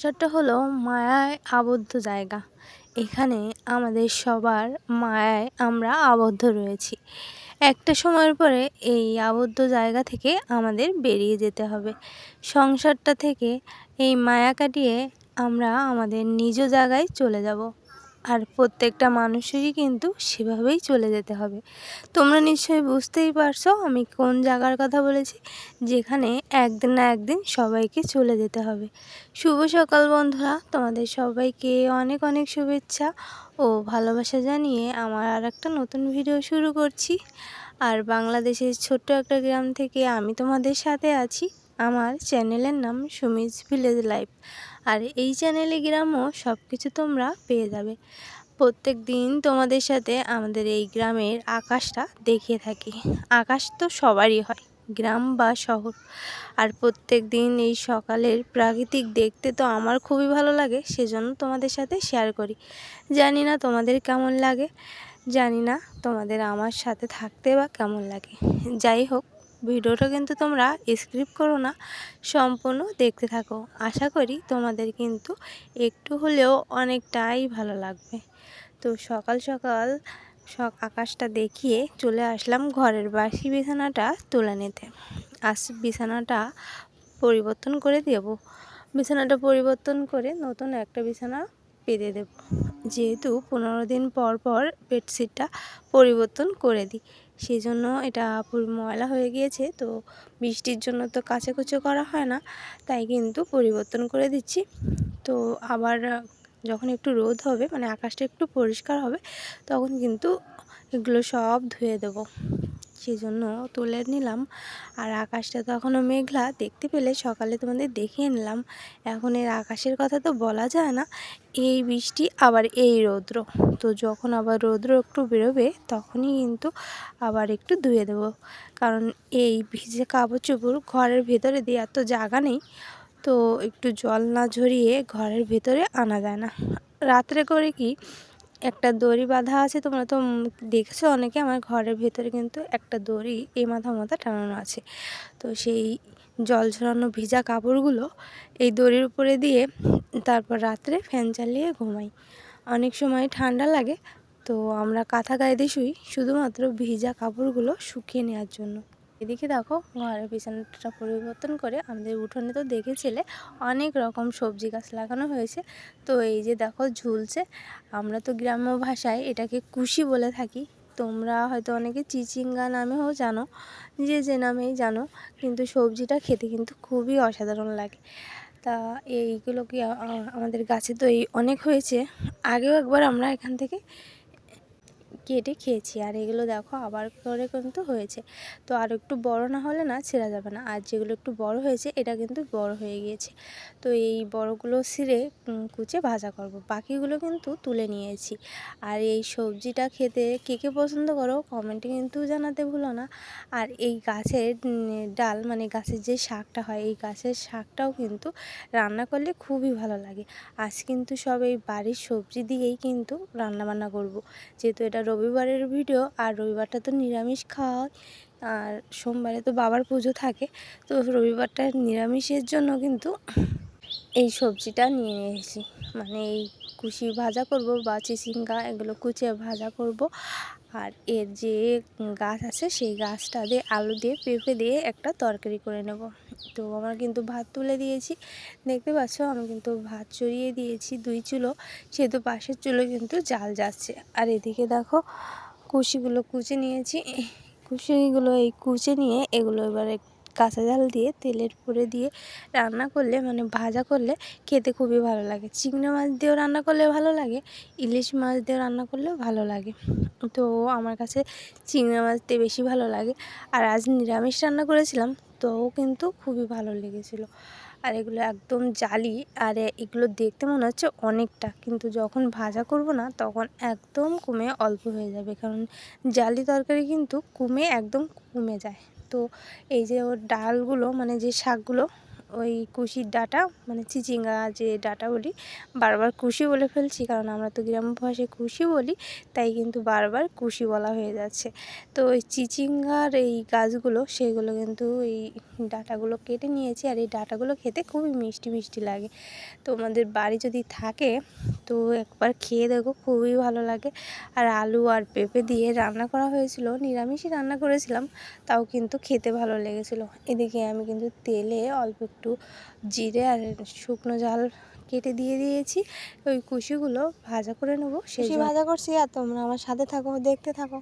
সংসারটা হলো মায়ায় আবদ্ধ জায়গা। এখানে আমাদের সবার মায়ায় আমরা আবদ্ধ রয়েছি। একটা সময়ের পরে এই আবদ্ধ জায়গা থেকে আমাদের বেরিয়ে যেতে হবে। সংসারটা থেকে এই মায়া কাটিয়ে আমরা আমাদের নিজ জায়গায় চলে যাব। আর প্রত্যেকটা মানুষেরই কিন্তু সেভাবেই চলে যেতে হবে। তোমরা নিশ্চয়ই বুঝতেই পারছো আমি কোন জায়গার কথা বলেছি, যেখানে একদিন না একদিন সবাইকে চলে যেতে হবে। শুভ সকাল বন্ধুরা, তোমাদের সবাইকে অনেক অনেক শুভেচ্ছা ও ভালোবাসা জানিয়ে আমার আর একটা নতুন ভিডিও শুরু করছি। আর বাংলাদেশের ছোট্ট একটা গ্রাম থেকে আমি তোমাদের সাথে আছি। আমার চ্যানেলের নাম সুমিজ ভিলেজ লাইফ। আর এই চ্যানেলে গ্রাম্য সব কিছু তোমরা পেয়ে যাবে। প্রত্যেক দিন তোমাদের সাথে আমাদের এই গ্রামের আকাশটা দেখিয়ে থাকি। আকাশ তো সবারই হয়, গ্রাম বা শহর। আর প্রত্যেক দিন এই সকালের প্রাকৃতিক দেখতে তো আমার খুবই ভালো লাগে, সেজন্য তোমাদের সাথে শেয়ার করি। জানি না তোমাদের কেমন লাগে, জানি না তোমাদের আমার সাথে থাকতে বা কেমন লাগে। যাই হোক, ভিডিওটা কিন্তু তোমরা স্কিপ করো না, সম্পূর্ণ দেখতে থাকো। আশা করি তোমাদের কিন্তু একটু হলেও অনেকটাই ভালো লাগবে। তো সকাল সকাল আকাশটা দেখিয়ে চলে আসলাম ঘরের বাসি বিছানাটা তুলে নিতে। আজ বিছানাটা পরিবর্তন করে দেব। বিছানাটা পরিবর্তন করে নতুন একটা বিছানা পেতে দেব, যেহেতু 15 দিন পর পর বেডশিটটা পরিবর্তন করে দিই। সেই জন্য এটা ময়লা হয়ে গিয়েছে, তো বৃষ্টির জন্য তো কাচাকুচো করা হয় না, তাই কিন্তু পরিবর্তন করে দিচ্ছি। তো আবার যখন একটু রোদ হবে, মানে আকাশটা একটু পরিষ্কার হবে, তখন কিন্তু এগুলো সব ধুয়ে দেব। সেই জন্য তুলে নিলাম। আর আকাশটা তো এখনও মেঘলা, দেখতে পেলে সকালে তোমাদের দেখিয়ে নিলাম। এখন এর আকাশের কথা তো বলা যায় না, এই বৃষ্টি আবার এই রৌদ্র। তো যখন আবার রৌদ্র একটু বেরোবে তখনই কিন্তু আবার একটু ধুয়ে দেবো, কারণ এই ভিজে কাপড় চোপড় ঘরের ভেতরে দিয়ে এত জায়গা নেই, তো একটু জল না ঝরিয়ে ঘরের ভেতরে আনা যায় না। রাত্রে করে কি একটা দড়ি বাঁধা আছে, তোমরা তো দেখেছো অনেকে, আমার ঘরের ভেতরে কিন্তু একটা দড়ি এই মাথা টানানো আছে। তো সেই জল ঝরানো ভিজা কাপড়গুলো এই দড়ির উপরে দিয়ে তারপর রাত্রে ফ্যান চালিয়ে ঘুমাই। অনেক সময় ঠান্ডা লাগে, তো আমরা কাঁথা গায়ে দিয়ে শুই শুধুমাত্র ভিজা কাপড়গুলো শুকিয়ে নেওয়ার জন্য। এদিকে দেখো, ঘরের বিছানাটা পরিবর্তন করে আমাদের উঠোনে তো দেখেছিলে অনেক রকম সবজি গাছ লাগানো হয়েছে। তো এই যে দেখো ঝুলছে, আমরা তো গ্রাম্য ভাষায় এটাকে কুশি বলে থাকি, তোমরা হয়তো অনেকে চিচিঙ্গা নামেও জানো, যে যে নামেই জানো, কিন্তু সবজিটা খেতে কিন্তু খুবই অসাধারণ লাগে। তা এইগুলো কি আমাদের গাছে তো এই অনেক হয়েছে, আগেও একবার আমরা এখান থেকে কেটে খেয়েছি। আর এগুলো দেখো আবার করে কিন্তু হয়েছে, তো আর একটু বড় না হলে না ছেঁড়া যাবে না। আর যেগুলো একটু বড় হয়েছে এটা কিন্তু বড় হয়ে গিয়েছে, তো এই বড়গুলো ছিঁড়ে কুচে ভাজা করব, বাকিগুলো কিন্তু তুলে নিয়েছি। আর এই সবজিটা খেতে কে কে পছন্দ করো কমেন্টে কিন্তু জানাতে ভুলো না। আর এই গাছের ডাল, মানে গাছের যে শাকটা হয়, এই গাছের শাকটাও কিন্তু রান্না করলে খুবই ভালো লাগে। আজ কিন্তু সব এই বাড়ির সবজি দিয়েই কিন্তু রান্নাবান্না করব, যেহেতু এটা রবিবারের ভিডিও। আর রবিবারটা তো নিরামিষ খাওয়া হয়, আর সোমবারে তো বাবার পুজো থাকে, তো রবিবারটা নিরামিষের জন্য কিন্তু এই সবজিটা নিয়ে এসেছি। মানে এই কুশি ভাজা করব বা চিচিঙ্গা, এগুলো কুচিয়ে ভাজা করব। আর এর যে গাছ আছে সেই গাছটা দিয়ে আলু দিয়ে পেঁপে দিয়ে একটা তরকারি করে নেব। তো আমার কিন্তু ভাত তুলে দিয়েছি, দেখতে পাচ্ছ আমি কিন্তু ভাত চড়িয়ে দিয়েছি 2 চুলো, সেহেতু পাশের চুলো কিন্তু জাল যাচ্ছে। আর এদিকে দেখো কুশিগুলো কুচে নিয়েছি, কুশিগুলো এই কুচে নিয়ে এগুলো এবারে কাঁচা জাল দিয়ে তেলের উপরে দিয়ে রান্না করলে, মানে ভাজা করলে খেতে খুবই ভালো লাগে। চিংড়ি মাছ দিয়েও রান্না করলে ভালো লাগে, ইলিশ মাছ দিয়ে রান্না করলেও ভালো লাগে। তো আমার কাছে চিংড়ি মাছ দিয়ে বেশি ভালো লাগে। আর আজ নিরামিষ রান্না করেছিলাম, তো কিন্তু খুবই ভালো লেগেছিলো। আর এগুলো একদম জালি, আর এগুলো দেখতে মনে হচ্ছে অনেকটা, কিন্তু যখন ভাজা করব না তখন একদম কমে অল্প হয়ে যাবে, কারণ জালি তরকারি কিন্তু একদম কমে যায়। তো এই যে ওর ডালগুলো, মানে যে শাকগুলো, ওই কুশির ডাঁটা মানে চিচিঙ্গা যে ডাঁটা বলি, বারবার কুশি বলে ফেলছি কারণ আমরা তো গ্রাম ভাষায় কুশি বলি, তাই কিন্তু বারবার কুশি বলা হয়ে যাচ্ছে। তো ওই চিচিঙ্গার এই গাছগুলো সেগুলো কিন্তু এই ডাঁটাগুলো কেটে নিয়েছি, আর এই ডাঁটাগুলো খেতে খুবই মিষ্টি মিষ্টি লাগে। তোমাদের বাড়ি যদি থাকে তো একবার খেয়ে দেখো, খুবই ভালো লাগে। আর আলু আর পেঁপে দিয়ে রান্না করা হয়েছিল, নিরামিষই রান্না করেছিলাম, তাও কিন্তু খেতে ভালো লেগেছিলো। এদিকে আমি কিন্তু তেলে অল্প একটু জিরে আর শুকনো ঝাল কেটে দিয়ে দিয়েছি। ওই কুশিগুলো ভাজা করে নেবো, সেই ভাজা করছি, আর তোমরা আমার সাথে থাকো, দেখতে থাকো।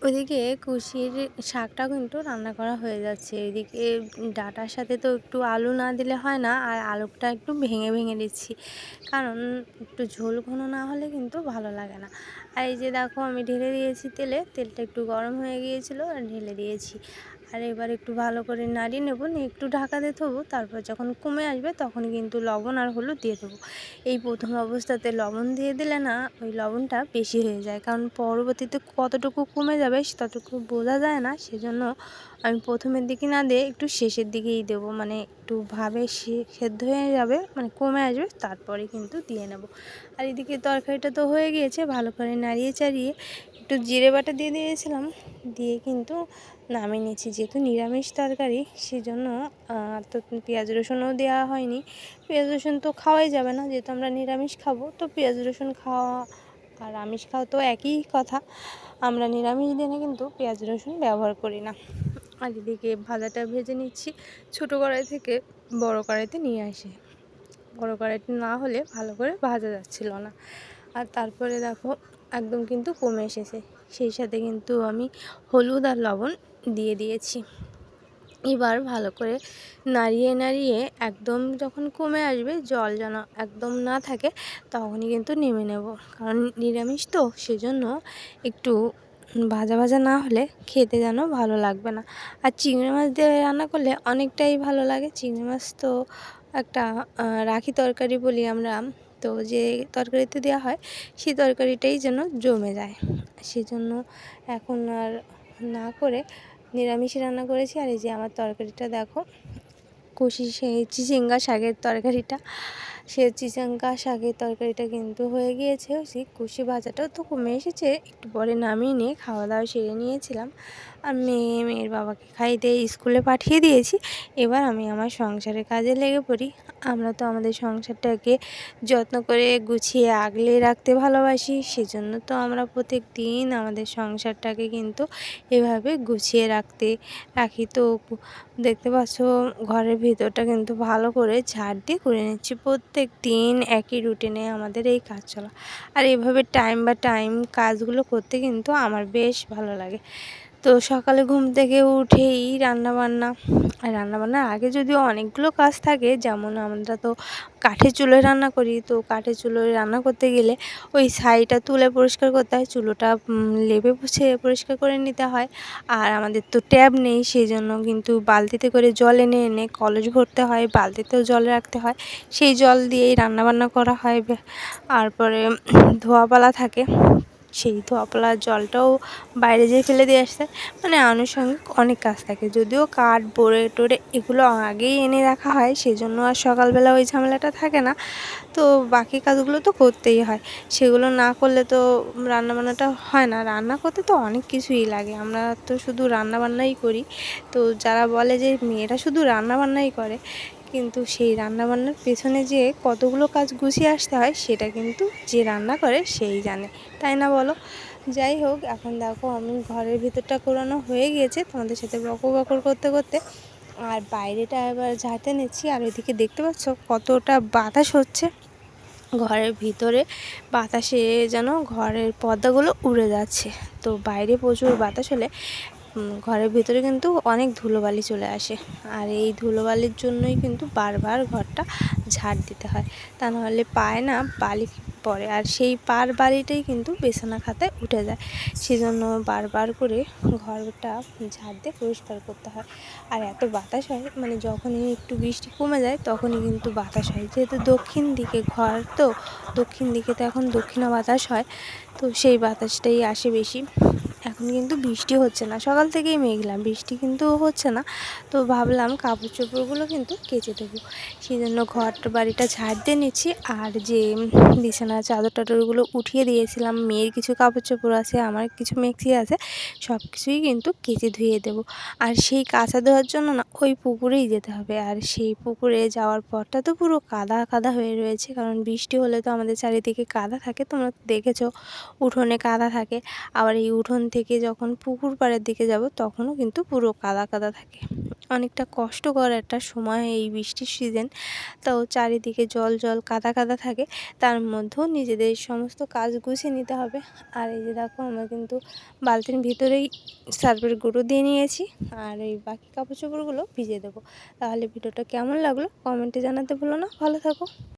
ওইদিকে কুশির শাকটাও কিন্তু রান্না করা হয়ে যাচ্ছে। এদিকে ডাঁটার সাথে তো একটু আলু না দিলে হয় না, আর আলুটা একটু ভেঙে ভেঙে দিচ্ছি, কারণ একটু ঝোল ঘন না হলে কিন্তু ভালো লাগে না। আর এই যে দেখো আমি ঢেলে দিয়েছি তেলটা একটু গরম হয়ে গিয়েছিল আর ঢেলে দিয়েছি। আর এবার একটু ভালো করে নাড়িয়ে নেবো, নিয়ে একটু ঢাকা দিয়ে থবো, তারপর যখন কমে আসবে তখন কিন্তু লবণ আর হলুদ দিয়ে দেবো। এই প্রথম অবস্থাতে লবণ দিয়ে দিলে না ওই লবণটা বেশি হয়ে যায়, কারণ পরবর্তীতে কতটুকু কমে যাবে ততটুকু বোঝা যায় না, সেজন্য আমি প্রথমের দিকে না দিয়ে একটু শেষের দিকেই দেবো, মানে একটু ভাবে সেদ্ধ হয়ে যাবে, মানে কমে আসবে, তারপরে কিন্তু দিয়ে নেব। আর এদিকে তরকারিটা তো হয়ে গিয়েছে, ভালো করে নাড়িয়ে চাড়িয়ে একটু জিরে বাটা দিয়ে দিয়েছিলাম, দিয়ে কিন্তু নামিয়ে নিয়েছি। যেহেতু নিরামিষ তরকারি সেজন্য তো পেঁয়াজ রসুনও দেওয়া হয়নি। পেঁয়াজ রসুন তো খাওয়াই যাবে না, যেহেতু আমরা নিরামিষ খাবো, তো পেঁয়াজ রসুন খাওয়া আর আমিষ খাওয়া তো একই কথা। আমরা নিরামিষ দিনে কিন্তু পেঁয়াজ রসুন ব্যবহার করি না। আর এদিকে ভাজাটা ভেজে নিচ্ছি, ছোটো কড়াই থেকে বড় কড়াইতে নিয়ে আসি, বড় কড়াইতে না হলে ভালো করে ভাজা যাচ্ছিল না। আর তারপরে দেখো একদম কিন্তু কমে এসেছে, সেই সাথে কিন্তু আমি হলুদ আর লবণ দিয়ে দিয়েছি। এবার ভালো করে নাড়িয়ে নাড়িয়ে একদম যখন কমে আসবে, জল যেন একদম না থাকে, তখনই কিন্তু নেমে নেব, কারণ নিরামিষ তো সেজন্য একটু ভাজা ভাজা না হলে খেতে যেন ভালো লাগবে না। আর চিংড়ি মাছ দিয়ে রান্না করলে অনেকটাই ভালো লাগে। চিংড়ি মাছ তো একটা রাখি তরকারি বলি আমরা, তো যে তরকারিতে দেওয়া হয় সেই তরকারিটাই যেন জমে যায়, সেজন্য এখন আর না করে নিরামিষ রান্না করেছি। আর এই যে আমার তরকারিটা দেখো, সেই চিচিঙ্গা শাকের তরকারিটা, সে চিচিঙ্গা শাকের তরকারিটা কিন্তু হয়ে গিয়েছে। সেই কুশি ভাজাটাও তো কমে এসেছে, একটু পরে নামিয়ে নিয়ে খাওয়া দাওয়া সেরে নিয়েছিলাম। আর মেয়ের বাবাকে খাইতে স্কুলে পাঠিয়ে দিয়েছি। এবার আমি আমার সংসারের কাজে লেগে পড়ি। আমরা তো আমাদের সংসারটাকে যত্ন করে গুছিয়ে আগলে রাখতে ভালোবাসি, সেজন্য তো আমরা প্রত্যেক দিন আমাদের সংসারটাকে কিন্তু এভাবে গুছিয়ে রাখি। তো দেখতে পাচ্ছ ঘরের ভিতরটা কিন্তু ভালো করে ঝাড় দিয়ে করে নিচ্ছি। প্রত্যেক দিন একই রুটিনে আমাদের এই কাজ চলা, আর এভাবে টাইম বা টাইম কাজগুলো করতে কিন্তু আমার বেশ ভালো লাগে। তো সকালে ঘুম থেকে উঠেই রান্নাবান্নার আগে যদিও অনেকগুলো কাজ থাকে, যেমন আমরা তো কাঠের চুলোয় রান্না করি, তো কাঠের চুলোয় রান্না করতে গেলে ওই ছাইটা তুলে পরিষ্কার করতে হয়, চুলোটা লেপে পুছে পরিষ্কার করে নিতে হয়। আর আমাদের তো ট্যাপ নেই, সেই জন্য কিন্তু বালতিতে করে জল এনে এনে কলস ভরতে হয়, বালতিতেও জল রাখতে হয়, সেই জল দিয়েই রান্নাবান্না করা হয়। তারপরে ধোয়াপালা থাকে, সেই ধোয়াপালার জলটাও বাইরে যেয়ে ফেলে দিয়ে আসতে, মানে আনুষঙ্গিক অনেক কাজ থাকে। যদিও কাঠ বোরে টোরে এগুলো আগেই এনে রাখা হয়, সেজন্য আর সকালবেলা ওই ঝামেলাটা থাকে না। তো বাকি কাজগুলো তো করতেই হয়, সেগুলো না করলে তো রান্নাবান্নাটা হয় না। রান্না করতে তো অনেক কিছুই লাগে, আমরা তো শুধু রান্নাবান্নাই করি। তো যারা বলে যে মেয়েরা শুধু রান্নাবান্নাই করে, কিন্তু সেই রান্নাবান্নার পেছনে যে কতগুলো কাজ গুছিয়ে আসতে হয় সেটা কিন্তু যে রান্না করে সেই জানে, তাই না বলো? যাই হোক, এখন দেখো আমি ঘরের ভিতরটা করানো হয়ে গিয়েছে তোমাদের সাথে বকর করতে করতে, আর বাইরেটা এবার ঝাঁটতে নিচ্ছি। আর ওইদিকে দেখতে পাচ্ছ কতটা বাতাস হচ্ছে ঘরের ভিতরে, বাতাসে যেন ঘরের পর্দাগুলো উড়ে যাচ্ছে। তো বাইরে প্রচুর বাতাস হলে ঘরের ভিতরে কিন্তু অনেক ধুলোবালি চলে আসে, আর এই ধুলোবালির জন্যই কিন্তু বারবার ঘরটা ঝাড় দিতে হয়, তা নাহলে পায়ে না বালি পড়ে, আর সেই পার বালিটাই কিন্তু বিছানা খাতায় উঠে যায়। সেজন্য বারবার করে ঘরটা ঝাড় দিয়ে পরিষ্কার করতে হয়। আর এত বাতাস হয়, মানে যখনই একটু বৃষ্টি কমে যায় তখনই কিন্তু বাতাস হয়, যেহেতু দক্ষিণ দিকে ঘর, তো দক্ষিণ দিকে তো এখন দক্ষিণা বাতাস হয়, তো সেই বাতাসটাই আসে বেশি। এখন কিন্তু বৃষ্টি হচ্ছে না, সকাল থেকেই মেঘলা, বৃষ্টি কিন্তু হচ্ছে না। তো ভাবলাম কাপড় চোপড়গুলো কিন্তু কেচে দেবো, সেই জন্য ঘর বাড়িটা ঝাড় দিয়ে নিচ্ছি। আর যে বিছানার চাদর টাদরগুলো উঠিয়ে দিয়েছিলাম, মেয়ের কিছু কাপড় চোপড় আছে, আমার কিছু মেক্সি আছে, সব কিছুই কিন্তু কেচে ধুয়ে দেবো। আর সেই কাঁচা ধোয়ার জন্য না ওই পুকুরেই যেতে হবে, আর সেই পুকুরে যাওয়ার পরটা তো পুরো কাদা কাদা হয়ে রয়েছে, কারণ বৃষ্টি হলে তো আমাদের চারিদিকে কাদা থাকে, তোমরা তো দেখেছো উঠোনে কাদা থাকে। আবার এই উঠোন থেকে যখন পুকুর পাড়ের দিকে যাব তখনও কিন্তু পুরো কাদা কাদা থাকে। অনেকটা কষ্টকর একটা সময় এই বৃষ্টির সিজন, তাও চারিদিকে জল জল কাদা কাদা থাকে, তার মধ্যেও নিজেদের সমস্ত কাজ গুছিয়ে নিতে হবে। আর এই যে দেখো, আমরা কিন্তু বালতির ভিতরেই সার্ফের গুঁড়ো দিয়ে নিয়েছি, আর এই বাকি কাপড় চোপড়গুলো ভিজিয়ে দেবো। তাহলে ভিডিওটা কেমন লাগলো কমেন্টে জানাতে ভুলো না। ভালো থাকো।